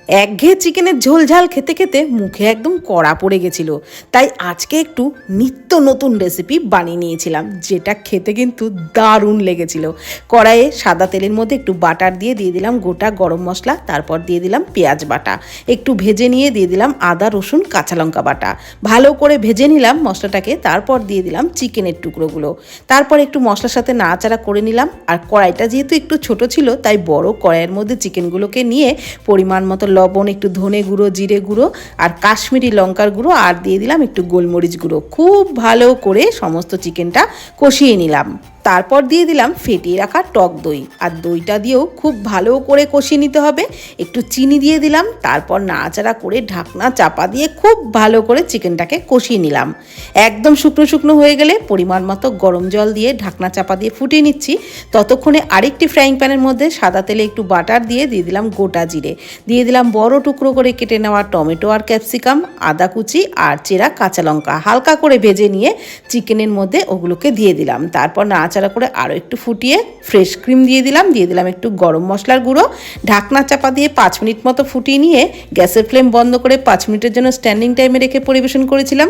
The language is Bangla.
একঘেয়ে চিকেনের ঝোল ঝাল খেতে খেতে মুখে একদম কড়া পড়ে গেছিলো, তাই আজকে একটু নিত্য নতুন রেসিপি বানিয়ে নিয়েছিলাম, যেটা খেতে কিন্তু দারুণ লেগেছিল। কড়াইয়ে সাদা তেলের মধ্যে একটু বাটার দিয়ে দিলাম গোটা গরম মশলা, তারপর দিয়ে দিলাম পেঁয়াজ বাটা, একটু ভেজে নিয়ে দিয়ে দিলাম আদা রসুন কাঁচা লঙ্কা বাটা। ভালো করে ভেজে নিলাম মশলাটাকে, তারপর দিয়ে দিলাম চিকেনের টুকরোগুলো, তারপর একটু মশলার সাথে নাড়াচাড়া করে নিলাম। আর কড়াইটা যেহেতু একটু ছোট ছিল, তাই বড় কড়াইয়ের মধ্যে চিকেনগুলোকে নিয়ে পরিমাণ মতো লবণ, একটু ধনে গুঁড়ো, জিরে গুঁড়ো আর কাশ্মীরি লঙ্কার গুঁড়ো আর দিয়ে দিলাম একটু গোলমরিচ গুঁড়ো, খুব ভালো করে সমস্ত চিকেনটা কষিয়ে নিলাম। তারপর দিয়ে দিলাম ফেটিয়ে রাখা টক দই, আর দইটা দিয়েও খুব ভালো করে কষিয়ে নিতে হবে। একটু চিনি দিয়ে দিলাম, তারপর নাড়াচাড়া করে ঢাকনা চাপা দিয়ে খুব ভালো করে চিকেনটাকে কষিয়ে নিলাম। একদম শুকনো শুকনো হয়ে গেলে পরিমাণ মতো গরম জল দিয়ে ঢাকনা চাপা দিয়ে ফুটিয়ে নিচ্ছি। ততক্ষণে আরেকটি ফ্রাইং প্যানের মধ্যে সাদা তেলে একটু বাটার দিয়ে দিলাম গোটা জিরে, দিয়ে দিলাম বড় টুকরো করে কেটে নেওয়া টমেটো আর ক্যাপসিকাম, আদা কুচি আর চেরা কাঁচা লঙ্কা হালকা করে ভেজে নিয়ে চিকেনের মধ্যে ওগুলোকে দিয়ে দিলাম। তারপর নাড়াচাড়া করে আরও একটু ফুটিয়ে ফ্রেশ ক্রিম দিয়ে দিলাম একটু গরম মশলার গুঁড়ো। ঢাকনা চাপা দিয়ে 5 মিনিট মতো ফুটিয়ে নিয়ে গ্যাসের ফ্লেম বন্ধ করে 5 মিনিটের জন্য স্ট্যান্ডিং টাইমে রেখে পরিবেশন করেছিলাম।